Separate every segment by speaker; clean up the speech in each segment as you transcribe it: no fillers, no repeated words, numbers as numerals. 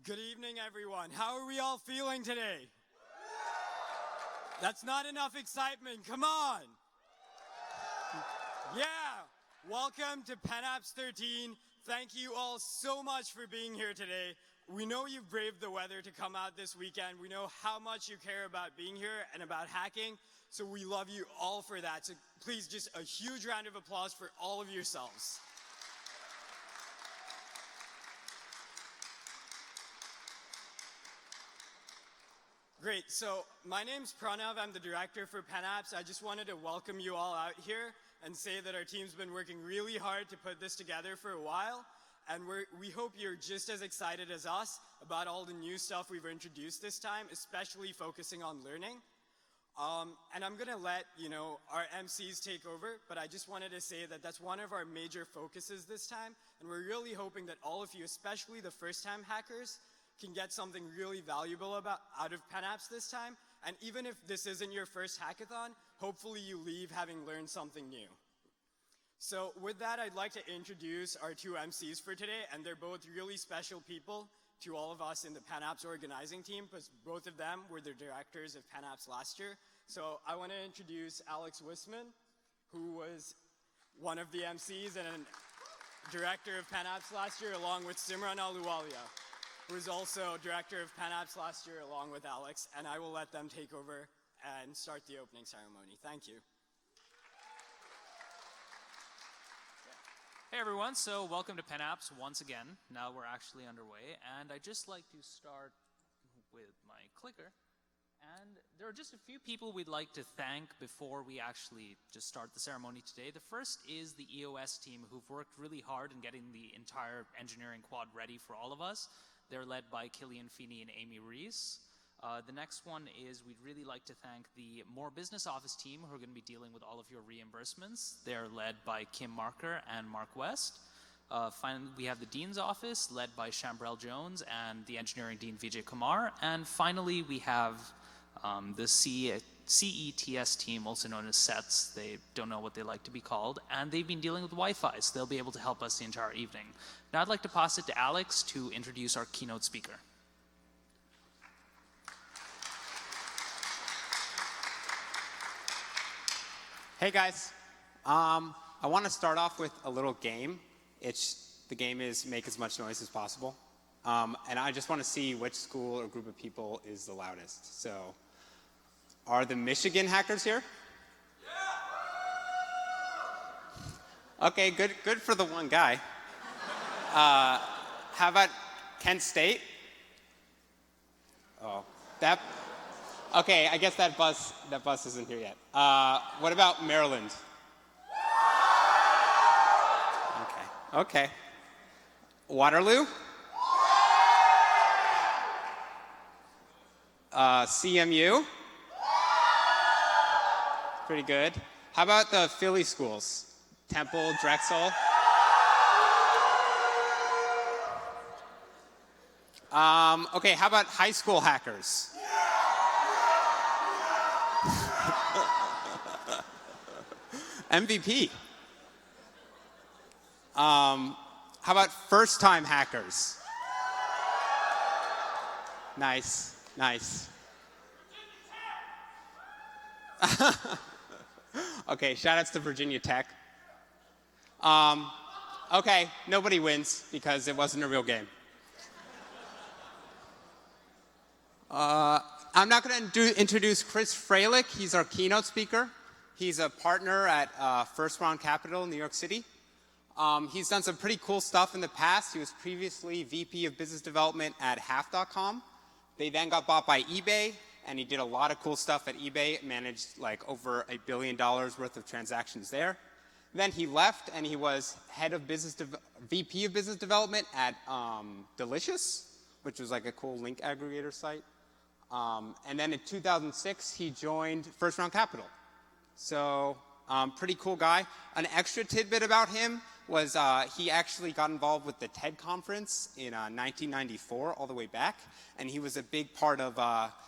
Speaker 1: Good evening, everyone. How are we all feeling today? That's not enough excitement. Come on. Yeah. Welcome to PennApps 13. Thank you all so much for being here today. We know you've braved the weather to come out this weekend. We know how much you care about being here and about hacking. So we love you all for that. So please, just a huge round of applause for all of yourselves. Great, so my name's Pranav, I'm the director for PennApps. I just wanted to welcome you all out here and say that our team's been working really hard to put this together for a while, and we hope you're just as excited as us about all the new stuff we've introduced this time, especially focusing on learning. And I'm gonna let our MCs take over, but I just wanted to say that that's one of our major focuses this time, and we're really hoping that all of you, especially the first-time hackers, can get something really valuable out of PennApps this time. And even if this isn't your first hackathon, hopefully you leave having learned something new. So with that, I'd like to introduce our two MCs for today, and they're both really special people to all of us in the PennApps organizing team, because both of them were the directors of PennApps last year. So I want to introduce Alex Wisman, who was one of the MCs and director of PennApps last year, along with Simran Ahluwalia, who was also director of PennApps last year along with Alex, and I will let them take over and start the opening ceremony. Thank you.
Speaker 2: Hey everyone, so welcome to PennApps once again. Now we're actually underway, and I'd just like to start with my clicker. And there are just a few people we'd like to thank before we actually just start the ceremony today. The first is the EOS team, who've worked really hard in getting the entire engineering quad ready for all of us. They're led by Killian Feeney and Amy Reese. The next one is we'd really like to thank the More Business Office team, who are going to be dealing with all of your reimbursements. They're led by Kim Marker and Mark West. Finally, we have the Dean's Office, led by Shambrel Jones and the Engineering Dean Vijay Kumar. And finally, we have the CETS team, also known as SETS. They don't know what they like to be called, and they've been dealing with Wi-Fi, so they'll be able to help us the entire evening. Now I'd like to pass it to Alex to introduce our keynote speaker.
Speaker 3: Hey guys, I want to start off with a little game. The game is make as much noise as possible. And I just want to see which school or group of people is the loudest. So, are the Michigan hackers here? Yeah. Okay, good for the one guy. How about Kent State? Oh, okay, I guess that bus isn't here yet. What about Maryland? Okay. Waterloo? CMU? Pretty good. How about the Philly schools? Temple, Drexel? Okay, how about high school hackers? MVP. How about first-time hackers? Nice. Okay, shout-outs to Virginia Tech. Okay, nobody wins because it wasn't a real game. I'm not going to introduce Chris Freilich. He's our keynote speaker. He's a partner at First Round Capital in New York City. He's done some pretty cool stuff in the past. He was previously VP of Business Development at Half.com. They then got bought by eBay, and he did a lot of cool stuff at eBay, managed like over $1 billion worth of transactions there. Then he left, and he was VP of Business Development at Delicious, which was like a cool link aggregator site. And then in 2006, he joined First Round Capital. So pretty cool guy. An extra tidbit about him was he actually got involved with the TED conference in 1994 all the way back, and he was a big part of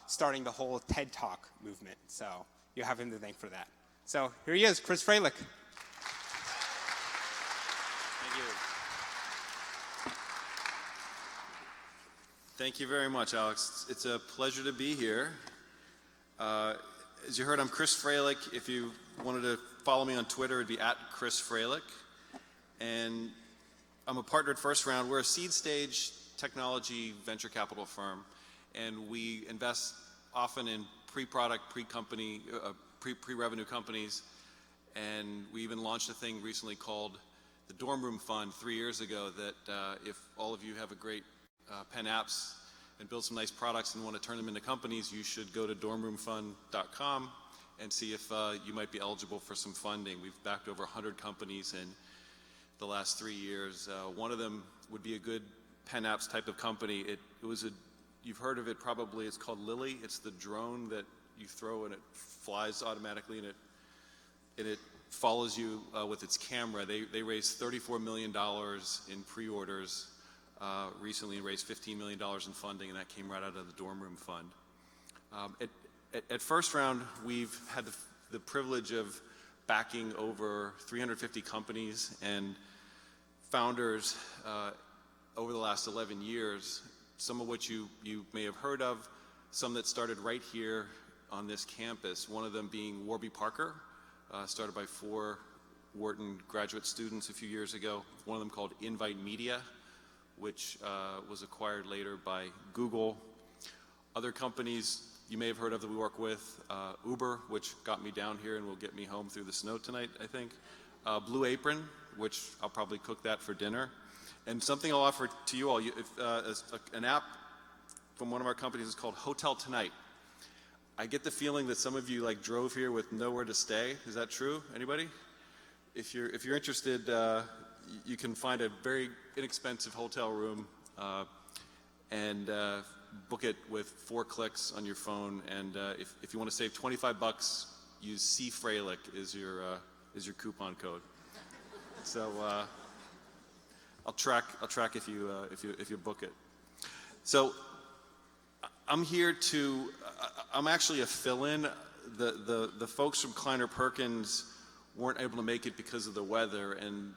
Speaker 3: starting the whole TED Talk movement. So you have him to thank for that. So here he is, Chris Freilich.
Speaker 4: Thank you. Thank you very much, Alex. It's a pleasure to be here. As you heard, I'm Chris Fralick. If you wanted to follow me on Twitter, it'd be @ChrisFralick. And I'm a partner at First Round. We're a seed stage technology venture capital firm, and we invest often in pre-product, pre-company, pre-revenue companies. And we even launched a thing recently called the Dorm Room Fund 3 years ago that if all of you have a great PennApps and build some nice products and want to turn them into companies, you should go to dormroomfund.com and see if you might be eligible for some funding. We've backed over 100 companies in the last 3 years. One of them would be a good PennApps type of company. You've heard of it probably. It's called Lily. It's the drone that you throw and it flies automatically and it follows you with its camera. They raised $34 million in pre-orders recently and raised $15 million in funding, and that came right out of the Dorm Room Fund. At First Round, we've had the privilege of backing over 350 companies and founders over the last 11 years, some of which you may have heard of, some that started right here on this campus, one of them being Warby Parker, started by 4 Wharton graduate students a few years ago, one of them called Invite Media, which was acquired later by Google. Other companies you may have heard of that we work with, Uber, which got me down here and will get me home through the snow tonight, I think. Blue Apron, which I'll probably cook that for dinner. And something I'll offer to you all, an app from one of our companies is called Hotel Tonight. I get the feeling that some of you drove here with nowhere to stay. Is that true? Anybody? If you're interested, you can find a very inexpensive hotel room and book it with 4 clicks on your phone. And if you want to save $25, use CFralick is your coupon code. So I'll track if you book it. So I'm here to. I'm actually a fill-in. The folks from Kleiner Perkins weren't able to make it because of the weather, and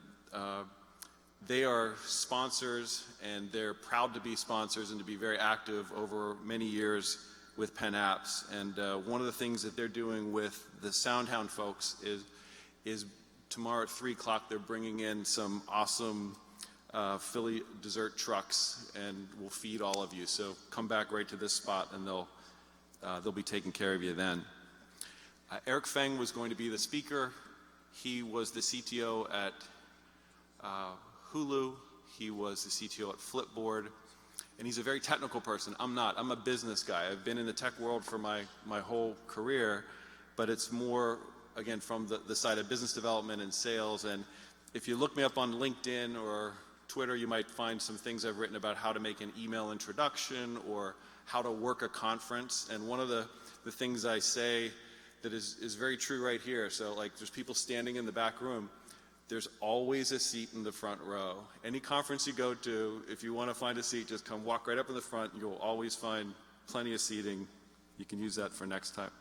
Speaker 4: they are sponsors, and they're proud to be sponsors and to be very active over many years with PennApps. And one of the things that they're doing with the SoundHound folks is tomorrow at 3 o'clock they're bringing in some awesome Philly dessert trucks, and we'll feed all of you. So come back right to this spot, and they'll be taking care of you then. Eric Feng was going to be the speaker. He was the CTO at Hulu. He was the CTO at Flipboard, and he's a very technical person. I'm not. I'm a business guy. I've been in the tech world for my whole career, but it's more, again, from the side of business development and sales. And if you look me up on LinkedIn or Twitter, you might find some things I've written about how to make an email introduction or how to work a conference. And one of the things I say that is very true right here. So there's people standing in the back room. There's always a seat in the front row. Any conference you go to, if you want to find a seat, just come walk right up in the front. You'll always find plenty of seating. You can use that for next time.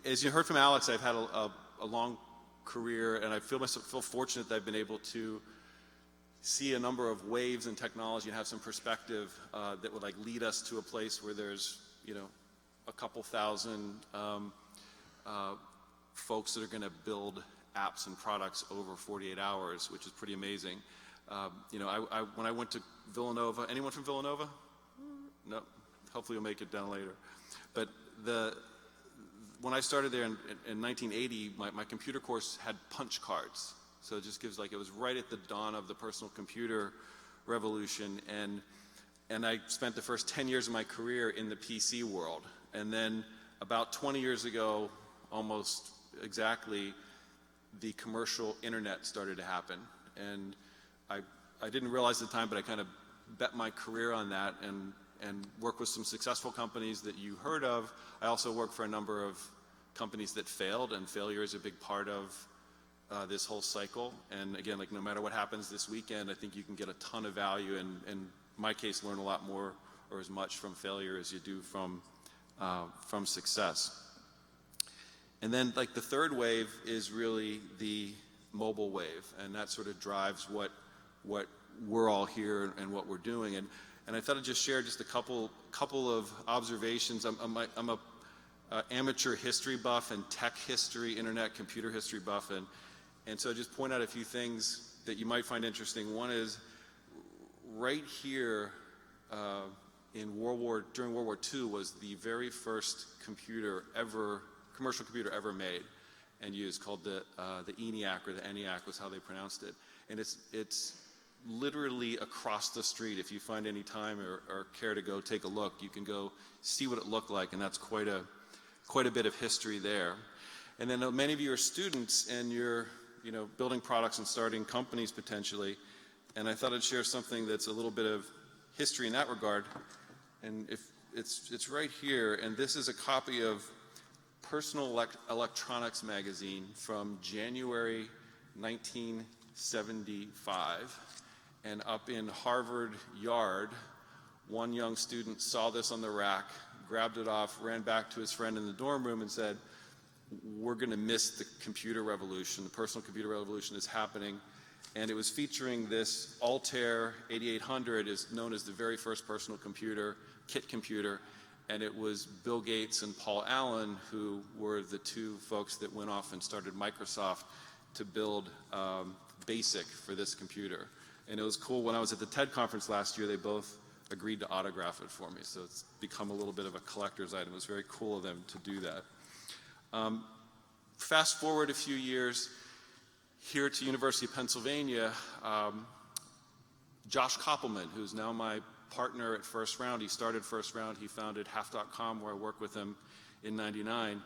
Speaker 4: As you heard from Alex, I've had a long career, and I feel fortunate that I've been able to see a number of waves in technology and have some perspective that would lead us to a place where there's a couple thousand folks that are going to build apps and products over 48 hours, which is pretty amazing. When I went to Villanova, anyone from Villanova? No. Hopefully you'll make it down later. But when I started there in 1980, my computer course had punch cards. So it just gives it was right at the dawn of the personal computer revolution, and I spent the first 10 years of my career in the PC world. And then about 20 years ago, almost exactly, the commercial internet started to happen. And I didn't realize at the time, but I kind of bet my career on that and worked with some successful companies that you heard of. I also worked for a number of companies that failed, and failure is a big part of this whole cycle. And again, no matter what happens this weekend, I think you can get a ton of value, and in my case, learn a lot more or as much from failure as you do from success. And then the third wave is really the mobile wave, and that sort of drives what we're all here and what we're doing. And And I thought I'd just share just a couple of observations. I'm a amateur history buff and tech history, internet computer history buff, and so I just point out a few things that you might find interesting. One is right here during World War II was the very first commercial computer ever made and used, called the ENIAC, or the ENIAC was how they pronounced it. And it's literally across the street. If you find any time or care to go take a look, you can go see what it looked like, and that's quite a bit of history there. And then many of you are students, and you're building products and starting companies potentially. And I thought I'd share something that's a little bit of history in that regard. And if it's right here, and this is a copy of Personal Electronics magazine from January 1975. And up in Harvard Yard, one young student saw this on the rack, grabbed it off, ran back to his friend in the dorm room and said, "We're going to miss the computer revolution. The personal computer revolution is happening." And it was featuring this Altair 8800, is known as the very first personal computer, kit computer. And it was Bill Gates and Paul Allen who were the two folks that went off and started Microsoft to build BASIC for this computer. And it was cool. When I was at the TED conference last year, they both agreed to autograph it for me. So it's become a little bit of a collector's item. It was very cool of them to do that. Fast forward a few years, here at the University of Pennsylvania, Josh Koppelman, who's now my partner at First Round. He started First Round. He founded half.com, where I worked with him in '99.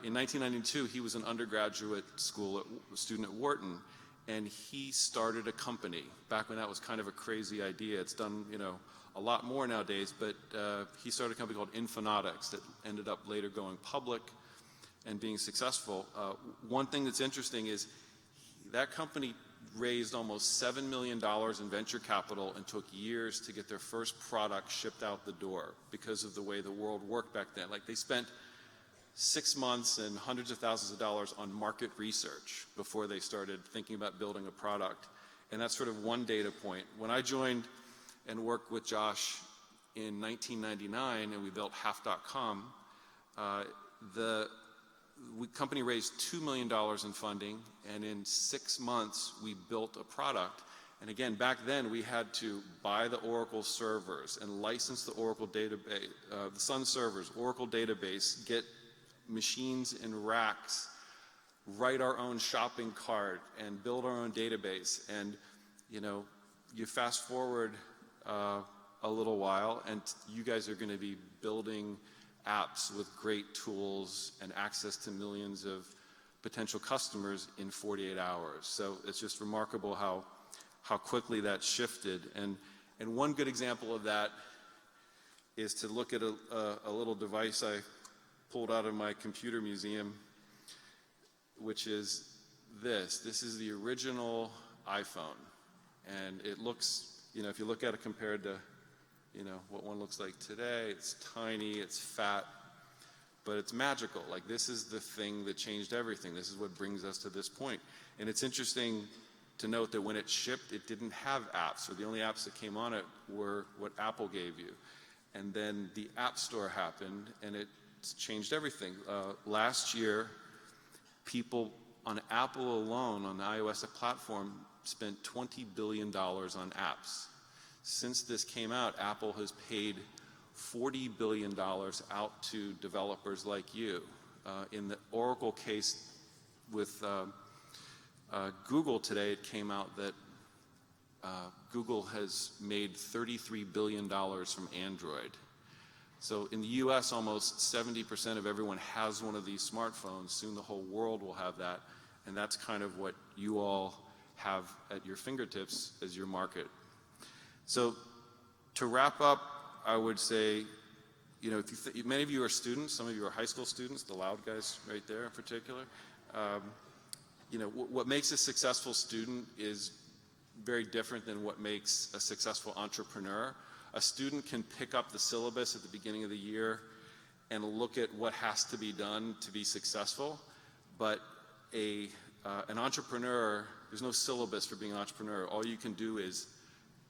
Speaker 4: In 1992, he was an undergraduate student at Wharton, and he started a company back when that was kind of a crazy idea. It's done, a lot more nowadays, but he started a company called Infonautics that ended up later going public and being successful. One thing that's interesting is that company raised almost $7 million in venture capital and took years to get their first product shipped out the door because of the way the world worked back then. Like, they spent 6 months and hundreds of thousands of dollars on market research before they started thinking about building a product. And that's sort of one data point. When I joined and worked with Josh in 1999 and we built half.com, the company raised $2 million in funding, and in 6 months we built a product. And again, back then we had to buy the Oracle servers and license the Oracle database, the Sun servers, Oracle database, get machines in racks, write our own shopping cart, and build our own database. And you fast forward a little while, and you guys are going to be building apps with great tools and access to millions of potential customers in 48 hours. So it's just remarkable how quickly that shifted. And one good example of that is to look at a little device I pulled out of my computer museum, which is this. This is the original iPhone. And it looks, if you look at it compared to what one looks like today, it's tiny, it's fat, but it's magical. Like, this is the thing that changed everything. This is what brings us to this point. And it's interesting to note that when it shipped, it didn't have apps, or the only apps that came on it were what Apple gave you. And then the App Store happened, and it changed everything. Last year, people on Apple alone, on the iOS platform, spent $20 billion on apps. Since this came out, Apple has paid $40 billion out to developers like you. In the Oracle case with Google today, it came out that Google has made $33 billion from Android. So in the US, almost 70% of everyone has one of these smartphones. Soon the whole world will have that. And that's kind of what you all have at your fingertips as your market. So to wrap up, I would say, if many of you are students, some of you are high school students, the loud guys right there in particular. What makes a successful student is very different than what makes a successful entrepreneur. A student can pick up the syllabus at the beginning of the year and look at what has to be done to be successful, but an entrepreneur, there's no syllabus for being an entrepreneur. All you can do is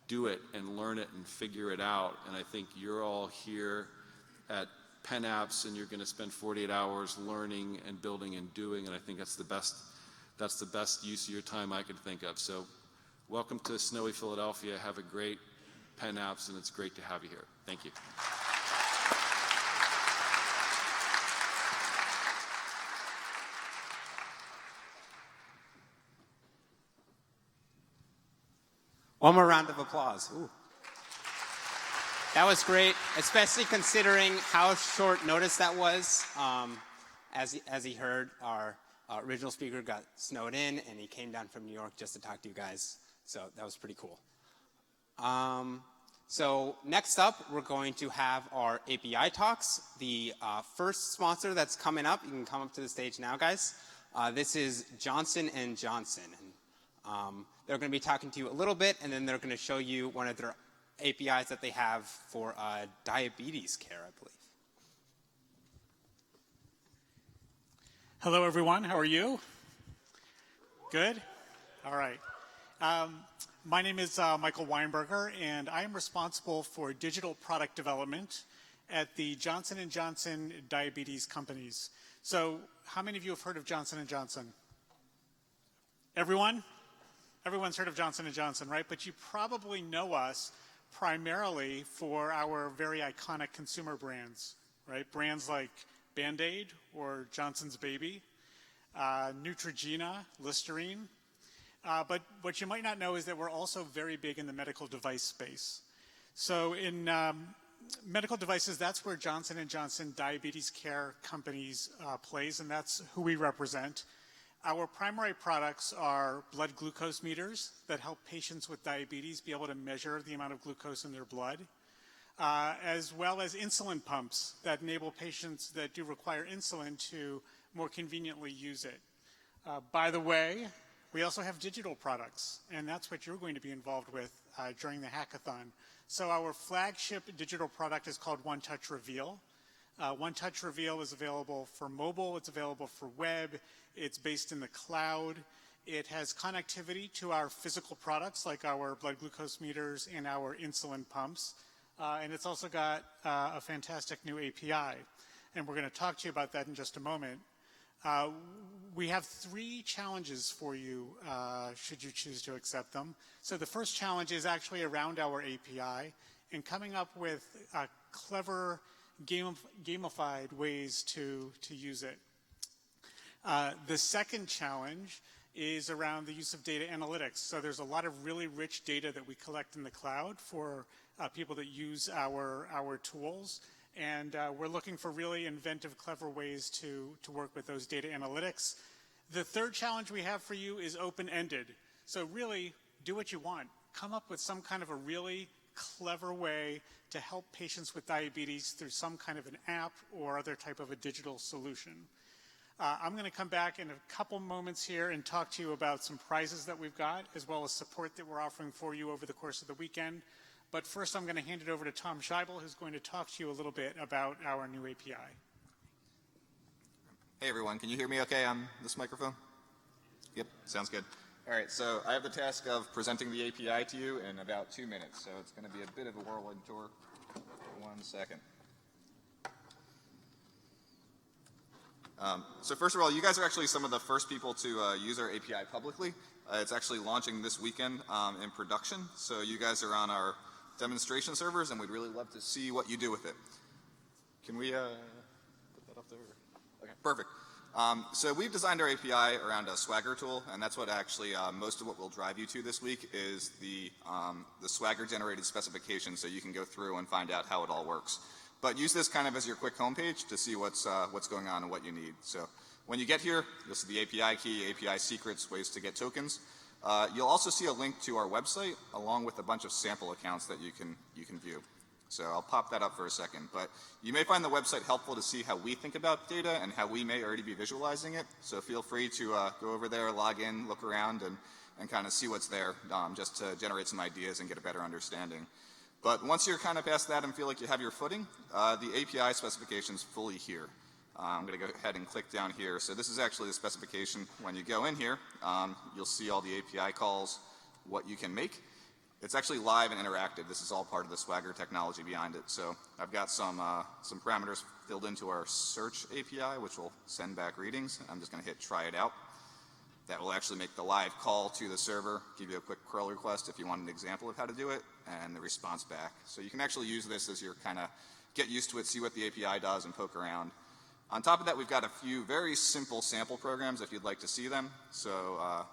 Speaker 4: do it and learn it and figure it out. And I think you're all here at PennApps, and you're going to spend 48 hours learning and building and doing, and I think that's the best use of your time I could think of. So welcome to snowy Philadelphia. Have a great PennApps, and it's great to have you here. Thank you.
Speaker 3: One more round of applause. Ooh. That was great, especially considering how short notice that was. As he heard, our original speaker got snowed in, and he came down from New York just to talk to you guys. So that was pretty cool. So next up, we're going to have our API talks. The first sponsor that's coming up, you can come up to the stage now, guys. This is Johnson & Johnson. And, they're going to be talking to you a little bit, and then they're going to show you one of their APIs that they have for diabetes care, I believe.
Speaker 5: Hello, everyone. How are you? Good? All right. My name is Michael Weinberger, and I am responsible for digital product development at the Johnson & Johnson Diabetes Companies. So how many of you have heard of Johnson & Johnson? Everyone? Everyone's heard of Johnson & Johnson, right? But you probably know us primarily for our very iconic consumer brands, right? Brands like Band-Aid or Johnson's Baby, Neutrogena, Listerine. But what you might not know is that we're also very big in the medical device space. So in medical devices, that's where Johnson & Johnson Diabetes Care Companies plays, and that's who we represent. Our primary products are blood glucose meters that help patients with diabetes be able to measure the amount of glucose in their blood, as well as insulin pumps that enable patients that do require insulin to more conveniently use it. By the way, we also have digital products, and that's what you're going to be involved with during the hackathon. So our flagship digital product is called One Touch Reveal. One Touch Reveal is available for mobile, it's available for web, it's based in the cloud. It has connectivity to our physical products like our blood glucose meters and our insulin pumps. And it's also got a fantastic new API. And we're going to talk to you about that in just a moment. We have 3 challenges for you should you choose to accept them. So the first challenge is actually around our API and coming up with clever gamified ways to use it. The second challenge is around the use of data analytics. So there's a lot of really rich data that we collect in the cloud for people that use our tools. And we're looking for really inventive, clever ways to work with those data analytics. The third challenge we have for you is open-ended. So really, do what you want. Come up with some kind of a really clever way to help patients with diabetes through some kind of an app or other type of a digital solution. I'm going to come back in a couple moments here and talk to you about some prizes that we've got, as well as support that we're offering for you over the course of the weekend. But first, I'm going to hand it over to Tom Scheibel, who's going to talk to you a little bit about our new API.
Speaker 6: Hey, everyone. Can you hear me okay on this microphone? Yep, sounds good. All right, so I have the task of presenting the API to you in about 2 minutes, so it's going to be a bit of a whirlwind tour. 1 second. So first of all, you guys are actually some of the first people to use our API publicly. It's actually launching this weekend in production, so you guys are on our demonstration servers, and we'd really love to see what you do with it. Can we put that up there? Okay, perfect. So we've designed our API around a Swagger tool, and that's what actually most of what we'll drive you to this week is the Swagger generated specification, so you can go through and find out how it all works. But use this kind of as your quick homepage to see what's going on and what you need. So when you get here, you'll see the API key, API secrets, ways to get tokens. You'll also see a link to our website along with a bunch of sample accounts that you can view. So I'll pop that up for a second. But you may find the website helpful to see how we think about data and how we may already be visualizing it. So feel free to go over there, log in, look around, and kind of see what's there just to generate some ideas and get a better understanding. But once you're kind of past that and feel like you have your footing, the API specification is fully here. I'm going to go ahead and click down here. So this is actually the specification. When you go in here, you'll see all the API calls, what you can make. It's actually live and interactive. This is all part of the Swagger technology behind it. So I've got some parameters filled into our search API, which will send back readings. I'm just going to hit try it out. That will actually make the live call to the server, give you a quick curl request if you want an example of how to do it, and the response back. So you can actually use this as your kind of get used to it, see what the API does, and poke around. On top of that, we've got a few very simple sample programs if you'd like to see them. So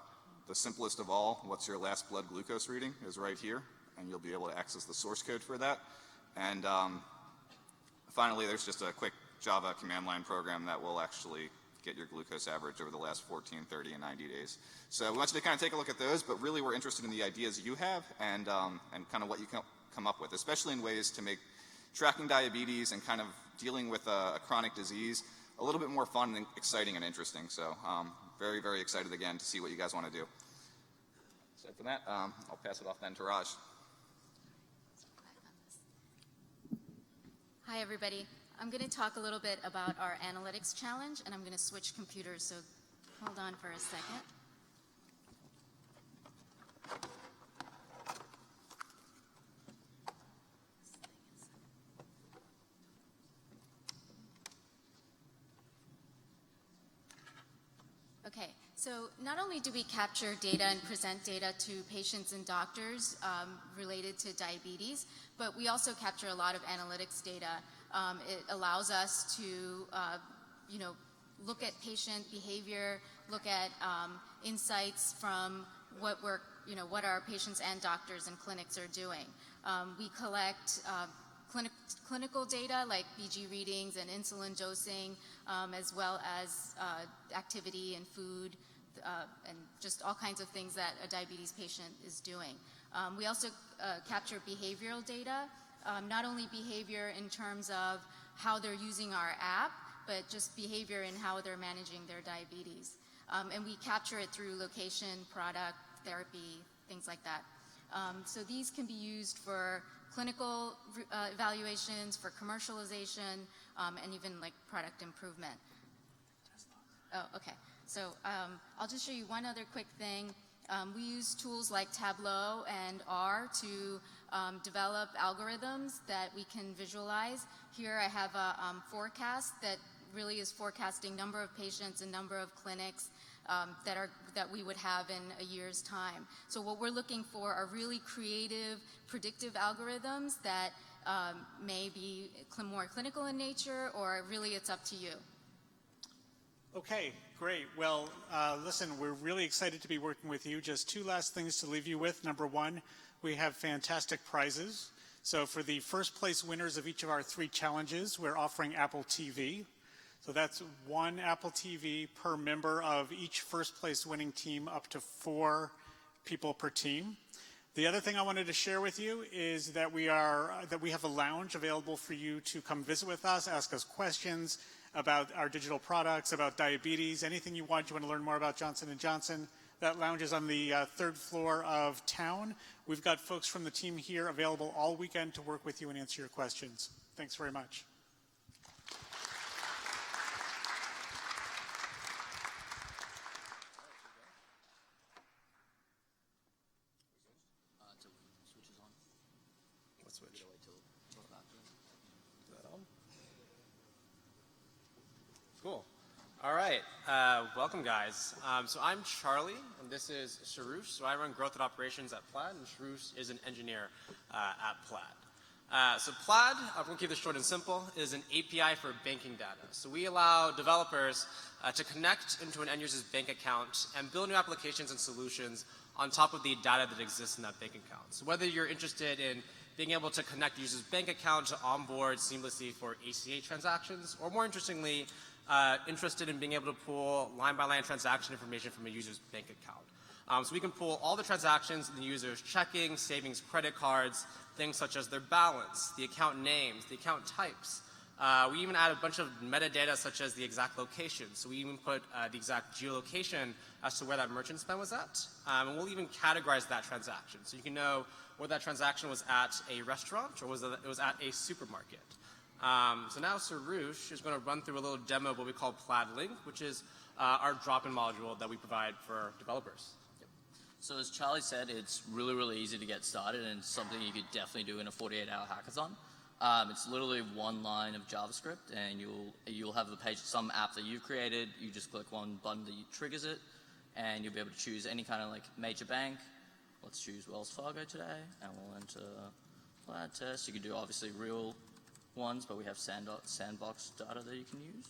Speaker 6: the simplest of all, what's your last blood glucose reading, is right here, and you'll be able to access the source code for that. And finally, there's just a quick Java command line program that will actually get your glucose average over the last 14, 30, and 90 days. So we want you to kind of take a look at those, but really we're interested in the ideas you have and kind of what you can come up with, especially in ways to make tracking diabetes and kind of dealing with a chronic disease a little bit more fun and exciting and interesting. So very, very excited again to see what you guys want to do. So for that, I'll pass it off then to Raj.
Speaker 7: Hi, everybody. I'm going to talk a little bit about our analytics challenge, and I'm going to switch computers, so hold on for a second. Okay, so not only do we capture data and present data to patients and doctors related to diabetes, but we also capture a lot of analytics data. It allows us to, look at patient behavior, look at insights from what our patients and doctors and clinics are doing. We collect clinical data like BG readings and insulin dosing, as well as activity and food, and just all kinds of things that a diabetes patient is doing. We also capture behavioral data, not only behavior in terms of how they're using our app, but just behavior in how they're managing their diabetes. And we capture it through location, product, therapy, things like that. So these can be used for clinical evaluations, for commercialization, and even like product improvement. Oh, okay. So I'll just show you one other quick thing. We use tools like Tableau and R to develop algorithms that we can visualize. Here I have a forecast that really is forecasting number of patients and number of clinics that we would have in a year's time. So what we're looking for are really creative, predictive algorithms that may be more clinical in nature, or really it's up to you.
Speaker 5: Okay, great. Well, listen, we're really excited to be working with you. Just two last things to leave you with. Number one, we have fantastic prizes. So for the first place winners of each of our 3 challenges, we're offering Apple TV. So that's 1 Apple TV per member of each first place winning team, up to 4 people per team. The other thing I wanted to share with you is that we have a lounge available for you to come visit with us, ask us questions about our digital products, about diabetes, anything you want to learn more about Johnson & Johnson. That lounge is on the 3rd floor of town. We've got folks from the team here available all weekend to work with you and answer your questions. Thanks very much.
Speaker 8: Cool. All right. Welcome, guys. So I'm Charlie, and this is Sharush. So I run growth and operations at Plaid, and Sharush is an engineer at Plaid. So Plaid, I'm going to keep this short and simple, is an API for banking data. So we allow developers to connect into an end user's bank account and build new applications and solutions on top of the data that exists in that bank account. So whether you're interested in being able to connect users' bank account to onboard seamlessly for ACH transactions, or more interestingly, interested in being able to pull line-by-line transaction information from a user's bank account. So we can pull all the transactions in the user's checking, savings, credit cards, things such as their balance, the account names, the account types. We even add a bunch of metadata such as the exact location. So we even put the exact geolocation as to where that merchant spend was at. And we'll even categorize that transaction. So you can know whether that transaction was at a restaurant or it was at a supermarket. So now Sarush is going to run through a little demo of what we call Plaid Link, which is our drop-in module that we provide for developers. Yep.
Speaker 9: So as Charlie said, it's really, really easy to get started and something you could definitely do in a 48-hour hackathon. It's literally one line of JavaScript, and you'll have the page, some app that you've created. You just click one button that triggers it, and you'll be able to choose any kind of like major bank. Let's choose Wells Fargo today, and we'll enter Plaid test. You can do obviously real ones, but we have sandbox data that you can use.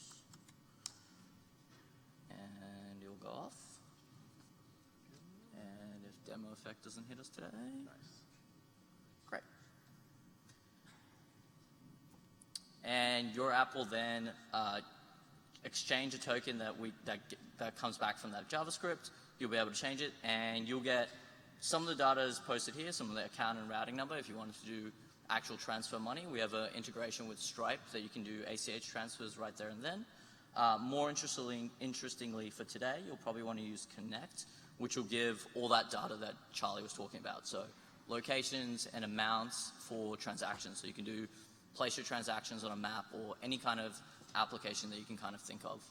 Speaker 9: And you'll go off. And if demo effect doesn't hit us today, nice. Great. And your app will then exchange a token that comes back from that JavaScript. You'll be able to change it, and you'll get some of the data is posted here, some of the account and routing number. If you wanted to do actual transfer money, we have an integration with Stripe that you can do ACH transfers right there and then. More interestingly for today, you'll probably want to use Connect, which will give all that data that Charlie was talking about. So locations and amounts for transactions. So you can place your transactions on a map or any kind of application that you can kind of think of.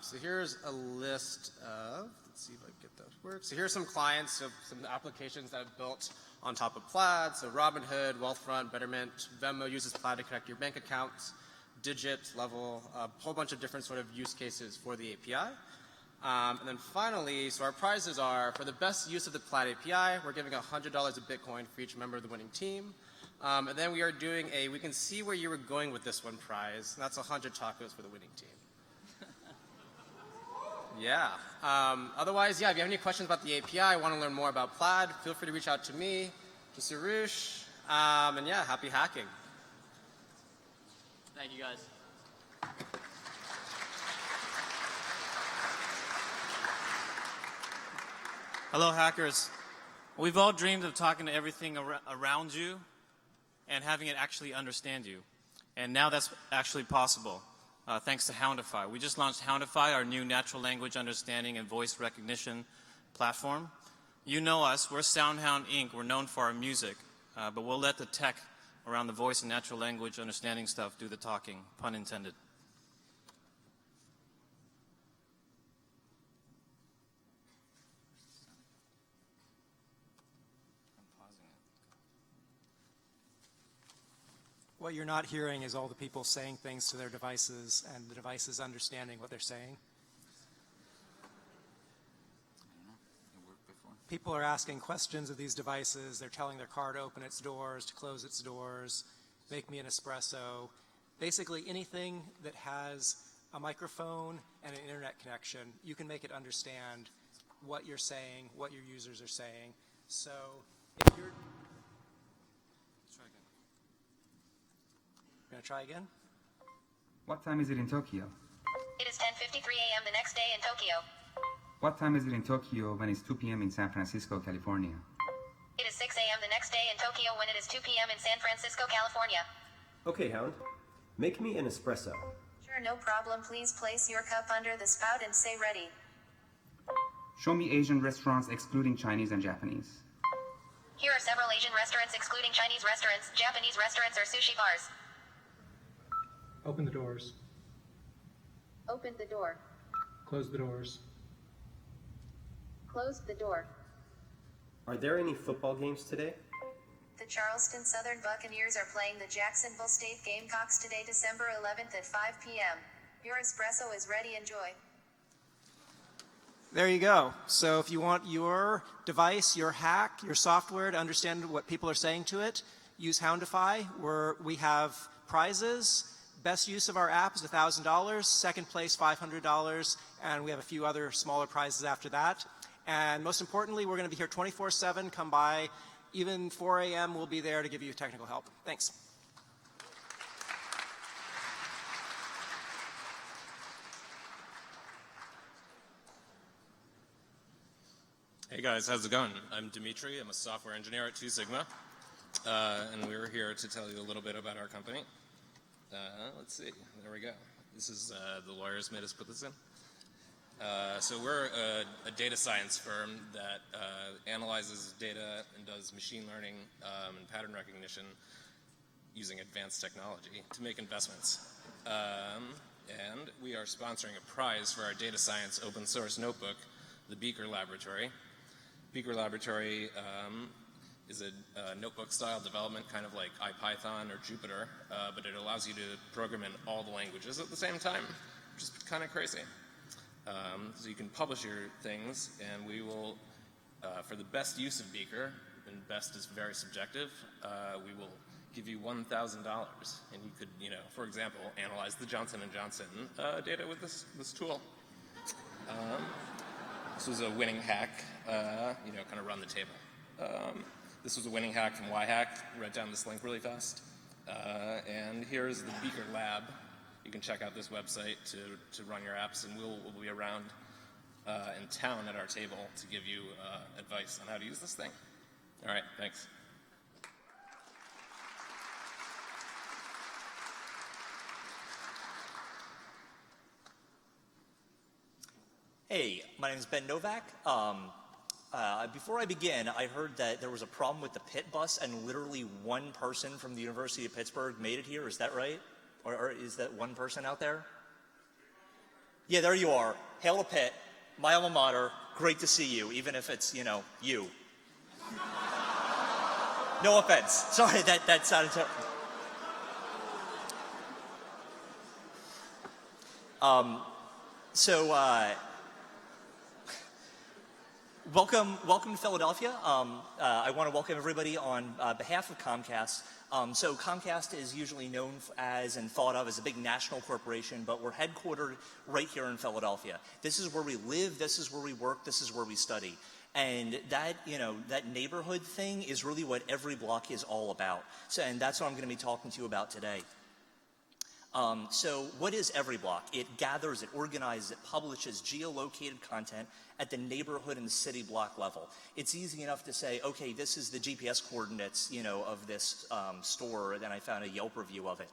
Speaker 8: So here's a list of, let's see if I can get that to work. So here's some clients of some applications that I've built on top of Plaid. So Robinhood, Wealthfront, Betterment, Venmo uses Plaid to connect your bank accounts, Digit, Level, a whole bunch of different sort of use cases for the API. And then finally, so our prizes are, for the best use of the Plaid API, we're giving $100 of Bitcoin for each member of the winning team. And then we are doing we can see where you were going with this one prize, and that's 100 tacos for the winning team. Yeah. Otherwise, yeah, if you have any questions about the API, want to learn more about Plaid, feel free to reach out to me, to Sarush, and yeah, happy hacking.
Speaker 9: Thank you, guys.
Speaker 10: Hello, hackers. We've all dreamed of talking to everything around you and having it actually understand you. And now that's actually possible, thanks to Houndify. We just launched Houndify, our new natural language understanding and voice recognition platform. You know us, we're SoundHound Inc. We're known for our music, but we'll let the tech around the voice and natural language understanding stuff do the talking, pun intended.
Speaker 11: What you're not hearing is all the people saying things to their devices and the devices understanding what they're saying. People are asking questions of these devices. They're telling their car to open its doors, to close its doors, make me an espresso. Basically anything that has a microphone and an internet connection, you can make it understand what you're saying, what your users are saying. So if you're... Gonna try again?
Speaker 12: What time is it in Tokyo?
Speaker 13: It is 10:53 a.m. the next day in Tokyo.
Speaker 12: What time is it in Tokyo when it's 2 p.m. in San Francisco, California?
Speaker 13: It is 6 a.m. the next day in Tokyo when it is 2 p.m. in San Francisco, California.
Speaker 14: Okay, Hound. Make me an espresso.
Speaker 13: Sure, no problem. Please place your cup under the spout and say ready.
Speaker 12: Show me Asian restaurants excluding Chinese and Japanese.
Speaker 13: Here are several Asian restaurants excluding Chinese restaurants, Japanese restaurants, or sushi bars.
Speaker 11: Open the doors.
Speaker 13: Open the door.
Speaker 11: Close the doors.
Speaker 13: Close the door.
Speaker 14: Are there any football games today?
Speaker 13: The Charleston Southern Buccaneers are playing the Jacksonville State Gamecocks today, December 11th at 5 p.m. Your espresso is ready. Enjoy.
Speaker 11: There you go. So if you want your device, your hack, your software to understand what people are saying to it, use Houndify, where we have prizes. Best use of our app is $1,000, second place $500, and we have a few other smaller prizes after that. And most importantly, we're going to be here 24/7. Come by. Even 4 a.m. we'll be there to give you technical help. Thanks.
Speaker 15: Hey guys, how's it going? I'm Dimitri. I'm a software engineer at 2 Sigma, and we're here to tell you a little bit about our company. Let's see. There we go. This is the lawyers made us put this in. So we're a data science firm that analyzes data and does machine learning and pattern recognition using advanced technology to make investments. And we are sponsoring a prize for our data science open source notebook, the Beaker Laboratory. Beaker Laboratory is a notebook-style development, kind of like IPython or Jupyter, but it allows you to program in all the languages at the same time, which is kind of crazy. So you can publish your things, and we will, for the best use of Beaker, and best is very subjective, we will give you $1,000, and you could, for example, analyze the Johnson & Johnson data with this tool. This was a winning hack, kind of run the table. This was a winning hack from YHack. Write down this link really fast. And here's the Beaker Lab. You can check out this website to run your apps, and we'll be around in town at our table to give you advice on how to use this thing. All right, thanks.
Speaker 16: Hey, my name is Ben Novak. Before I begin, I heard that there was a problem with the pit bus and literally one person from the University of Pittsburgh made it here. Is that right? Or is that one person out there? Yeah, there you are. Hail to Pitt, my alma mater. Great to see you, even if it's, you. No offense. Sorry, that sounded terrible. Welcome to Philadelphia. I want to welcome everybody on behalf of Comcast. So Comcast is usually known as and thought of as a big national corporation, but we're headquartered right here in Philadelphia. This is where we live, this is where we work, this is where we study. And that, that neighborhood thing is really what Every Block is all about. And that's what I'm going to be talking to you about today. So what is Every Block? It gathers, it organizes, it publishes geolocated content at the neighborhood and the city block level. It's easy enough to say, okay, this is the GPS coordinates, of this store, and then I found a Yelp review of it.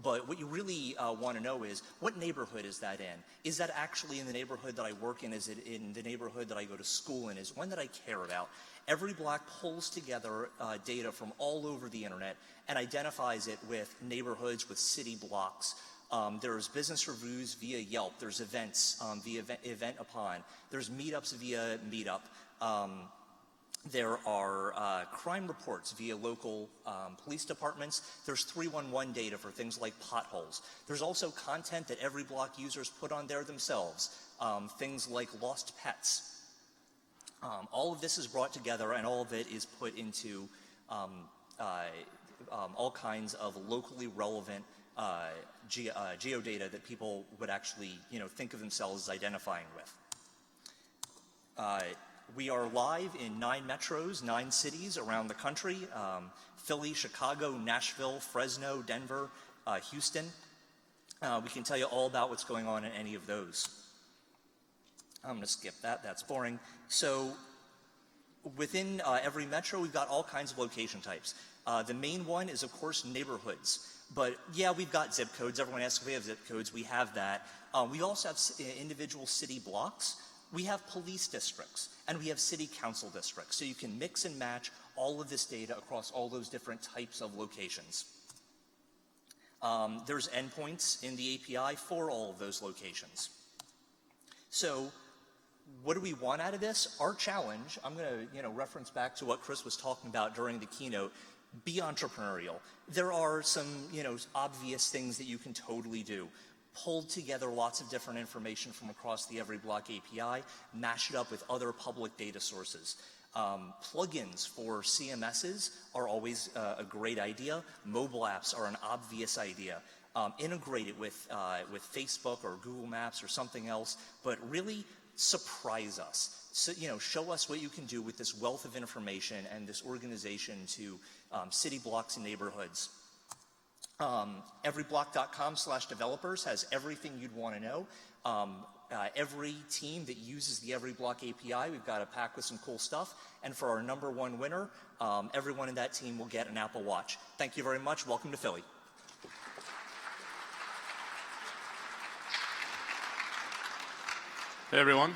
Speaker 16: But what you really want to know is, what neighborhood is that in? Is that actually in the neighborhood that I work in? Is it in the neighborhood that I go to school in? Is one that I care about? Every Block pulls together data from all over the internet and identifies it with neighborhoods, with city blocks. There's business reviews via Yelp. There's events via Event Upon. There's meetups via Meetup. There are crime reports via local police departments. There's 311 data for things like potholes. There's also content that Every Block users put on there themselves, things like lost pets. All of this is brought together, and all of it is put into all kinds of locally relevant geodata that people would actually, think of themselves as identifying with. We are live in 9 metros, 9 cities around the country, Philly, Chicago, Nashville, Fresno, Denver, Houston. We can tell you all about what's going on in any of those. I'm going to skip that. That's boring. So within every metro, we've got all kinds of location types. The main one is, of course, neighborhoods. But yeah, we've got zip codes. Everyone asks if we have zip codes. We have that. We also have individual city blocks. We have police districts, and we have city council districts. So you can mix and match all of this data across all those different types of locations. There's endpoints in the API for all of those locations. So what do we want out of this? Our challenge, I'm going to reference back to what Chris was talking about during the keynote, be entrepreneurial. There are some obvious things that you can totally do. Pull together lots of different information from across the Every Block API, mash it up with other public data sources. Plugins for CMSs are always a great idea. Mobile apps are an obvious idea. Integrate it with Facebook or Google Maps or something else, but really surprise us. So, show us what you can do with this wealth of information and this organization to city blocks and neighborhoods. Everyblock.com/developers has everything you'd want to know. Every team that uses the Every Block API, we've got a pack with some cool stuff. And for our #1 winner, everyone in that team will get an Apple Watch. Thank you very much. Welcome to Philly.
Speaker 17: Hey everyone.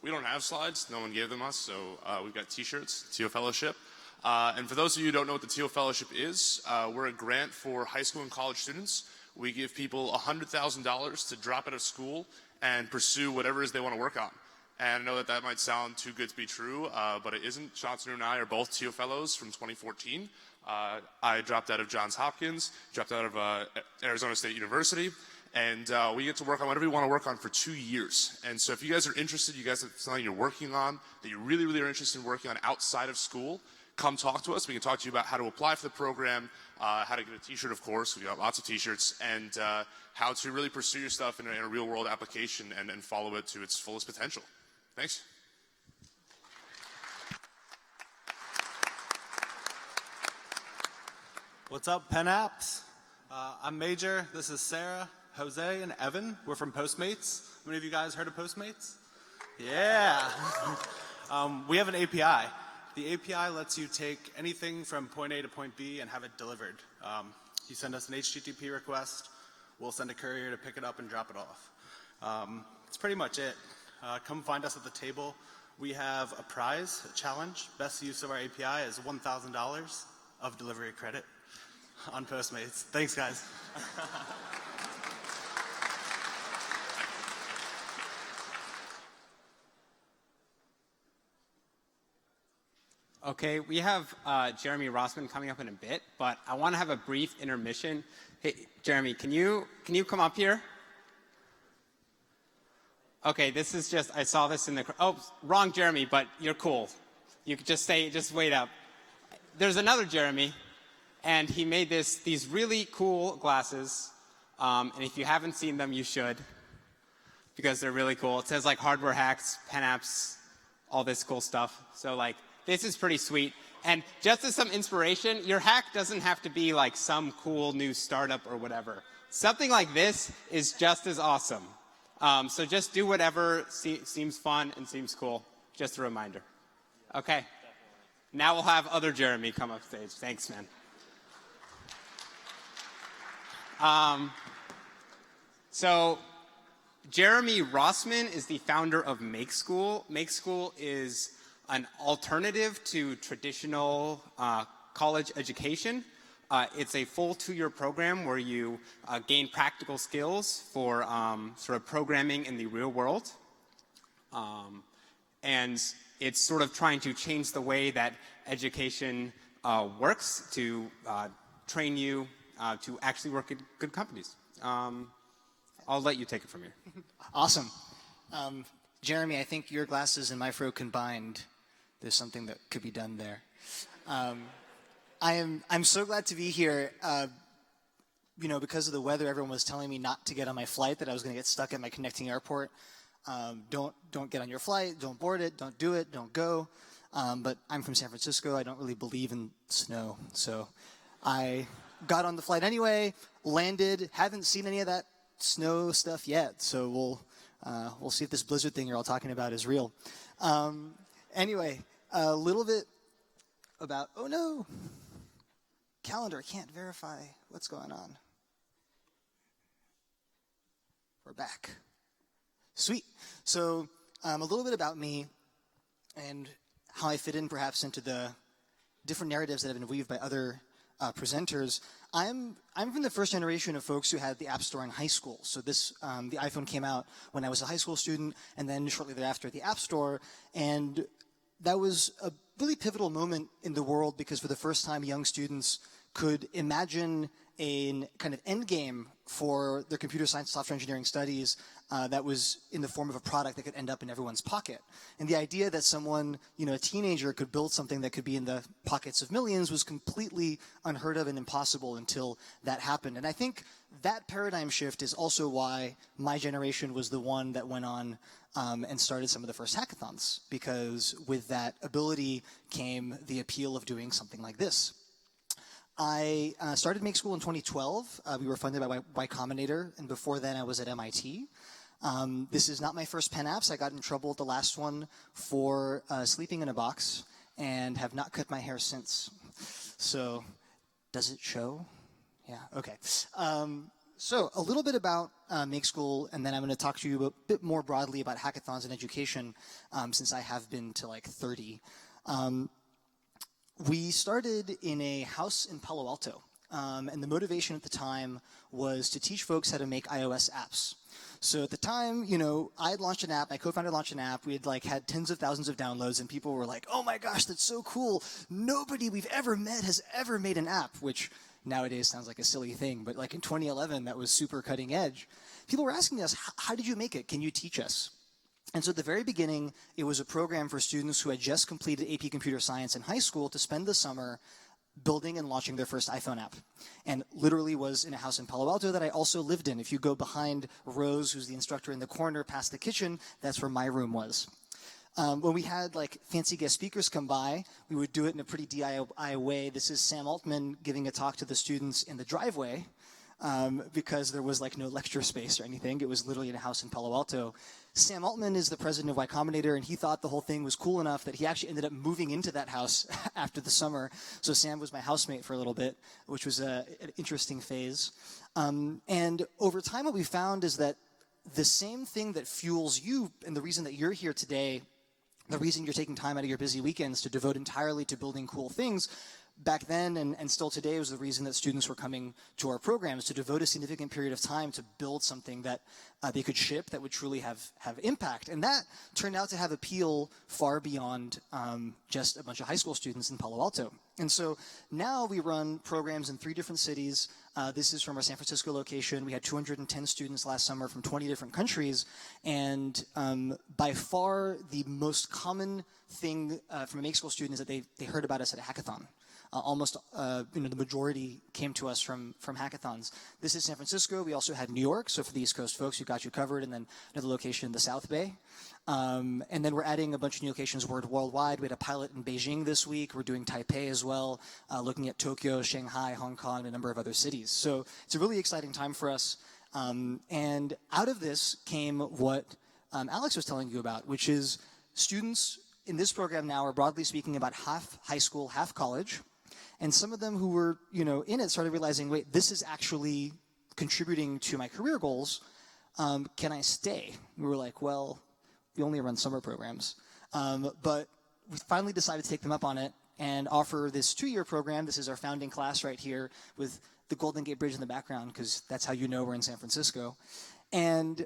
Speaker 17: We don't have slides. No one gave them us, so we've got t-shirts, TO Fellowship. And for those of you who don't know what the TO Fellowship is, we're a grant for high school and college students. We give people $100,000 to drop out of school and pursue whatever it is they want to work on. And I know that that might sound too good to be true, but it isn't. Johnson and I are both TIO fellows from 2014. I dropped out of Johns Hopkins, dropped out of Arizona State University, and we get to work on whatever we want to work on for 2 years. And so if you guys are interested, you guys have something you're working on that you really, really are interested in working on outside of school, come talk to us. We can talk to you about how to apply for the program, how to get a t-shirt, of course. We got lots of t-shirts, and how to really pursue your stuff in a real-world application and follow it to its fullest potential. Thanks.
Speaker 18: What's up, PennApps? I'm Major. This is Sarah, Jose, and Evan. We're from Postmates. How many of you guys heard of Postmates? Yeah. We have an API. The API lets you take anything from point A to point B and have it delivered. You send us an HTTP request, we'll send a courier to pick it up and drop it off. That's pretty much it. Come find us at the table. We have a prize, a challenge. Best use of our API is $1,000 of delivery credit on Postmates. Thanks, guys.
Speaker 3: Okay, we have Jeremy Rossman coming up in a bit, but I want to have a brief intermission. Hey, Jeremy, can you come up here? Okay, this is just, I saw this in the, oh, wrong Jeremy, but you're cool. You could just wait up. There's another Jeremy, and he made these really cool glasses, and if you haven't seen them, you should, because they're really cool. It says like hardware hacks, PennApps, all this cool stuff. So like, this is pretty sweet. And just as some inspiration, your hack doesn't have to be like some cool new startup or whatever. Something like this is just as awesome. So just do whatever seems fun and seems cool. Just a reminder. Okay. Now we'll have other Jeremy come up stage. Thanks, man. So Jeremy Rossman is the founder of Make School. Make School is an alternative to traditional college education. It's a full 2-year program where you gain practical skills for sort of programming in the real world. And it's sort of trying to change the way that education works to train you to actually work at good companies. I'll let you take it from here.
Speaker 19: Awesome. Jeremy, I think your glasses and my fro combined, there's something that could be done there. I'm so glad to be here. You know, because of the weather, everyone was telling me not to get on my flight, that I was going to get stuck at my connecting airport. Don't get on your flight, don't board it, don't do it, don't go. But I'm from San Francisco. I don't really believe in snow. So I got on the flight anyway, landed, haven't seen any of that snow stuff yet. So we'll see if this blizzard thing you're all talking about is real. Anyway, a little bit about, oh no, calendar, can't verify what's going on. We're back. Sweet. So a little bit about me and how I fit in perhaps into the different narratives that have been weaved by other presenters. I'm from the first generation of folks who had the App Store in high school. So the iPhone came out when I was a high school student, and then shortly thereafter the App Store. And that was a really pivotal moment in the world because for the first time young students could imagine a kind of end game for their computer science software engineering studies that was in the form of a product that could end up in everyone's pocket. And the idea that someone, you know, a teenager could build something that could be in the pockets of millions was completely unheard of and impossible until that happened. And I think that paradigm shift is also why my generation was the one that went on and started some of the first hackathons, because with that ability came the appeal of doing something like this. I started Make School in 2012. We were funded by Y Combinator, and before then I was at MIT. This is not my first PennApps. I got in trouble at the last one for sleeping in a box and have not cut my hair since. So, does it show? Yeah, okay. So, a little bit about Make School, and then I'm going to talk to you a bit more broadly about hackathons and education, since I have been to like 30. We started in a house in Palo Alto, and the motivation at the time was to teach folks how to make iOS apps. So at the time, you know, I had launched an app, my co-founder launched an app, we had like had tens of thousands of downloads, and people were like, oh my gosh, that's so cool. Nobody we've ever met has ever made an app, which nowadays sounds like a silly thing, but like in 2011, that was super cutting edge. People were asking us, how did you make it? Can you teach us? And so at the very beginning, it was a program for students who had just completed AP Computer Science in high school to spend the summer building and launching their first iPhone app. And literally was in a house in Palo Alto that I also lived in. If you go behind Rose, who's the instructor in the corner past the kitchen, that's where my room was. When we had like fancy guest speakers come by, we would do it in a pretty DIY way. This is Sam Altman giving a talk to the students in the driveway because there was like no lecture space or anything. It was literally in a house in Palo Alto. Sam Altman is the president of Y Combinator, and he thought the whole thing was cool enough that he actually ended up moving into that house after the summer. So Sam was my housemate for a little bit, which was an interesting phase. And over time, what we found is that the same thing that fuels you, and the reason that you're here today, the reason you're taking time out of your busy weekends to devote entirely to building cool things, back then and still today was the reason that students were coming to our programs, to devote a significant period of time to build something that they could ship that would truly have impact. And that turned out to have appeal far beyond just a bunch of high school students in Palo Alto. And so now we run programs in 3 different cities. This is from our San Francisco location. We had 210 students last summer from 20 different countries. And by far the most common thing from a make school student is that they heard about us at a hackathon. Almost, the majority came to us from hackathons. This is San Francisco. We also had New York. So for the East Coast folks, we got you covered. And then another location in the South Bay. And then we're adding a bunch of new locations worldwide. We had a pilot in Beijing this week. We're doing Taipei as well, looking at Tokyo, Shanghai, Hong Kong, and a number of other cities. So it's a really exciting time for us. And out of this came what Alex was telling you about, which is students in this program now are broadly speaking about half high school, half college. And some of them who were, in it started realizing, wait, this is actually contributing to my career goals. Can I stay? We were like, well, we only run summer programs. But we finally decided to take them up on it and offer this 2-year program. This is our founding class right here with the Golden Gate Bridge in the background, because that's how you know we're in San Francisco. And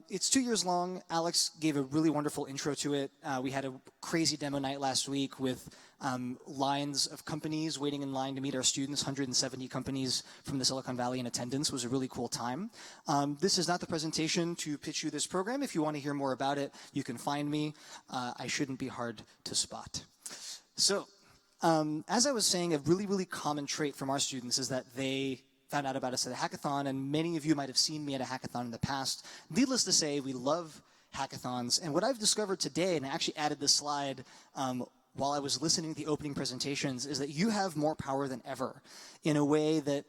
Speaker 19: it's 2 years long. Alex gave a really wonderful intro to it. We had a crazy demo night last week with lines of companies waiting in line to meet our students. 170 companies from the Silicon Valley in attendance. It was a really cool time. This is not the presentation to pitch you this program. If you want to hear more about it, you can find me. I shouldn't be hard to spot. So as I was saying, a really, really common trait from our students is that they found out about us at a hackathon, and many of you might have seen me at a hackathon in the past. Needless to say, we love hackathons. And what I've discovered today, and I actually added this slide while I was listening to the opening presentations, is that you have more power than ever in a way that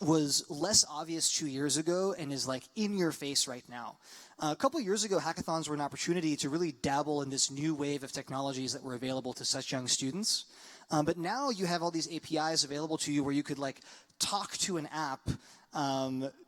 Speaker 19: was less obvious 2 years ago and is like in your face right now. A couple years ago, hackathons were an opportunity to really dabble in this new wave of technologies that were available to such young students. But now you have all these APIs available to you where you could like talk to an app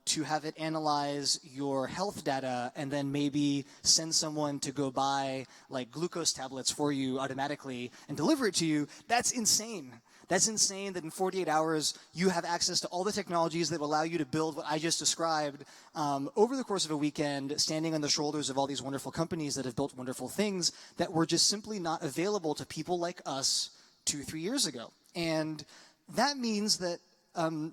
Speaker 19: to have it analyze your health data and then maybe send someone to go buy like glucose tablets for you automatically and deliver it to you. That's insane. That's insane that in 48 hours you have access to all the technologies that will allow you to build what I just described over the course of a weekend, standing on the shoulders of all these wonderful companies that have built wonderful things that were just simply not available to people like us 2-3 years ago. And that means that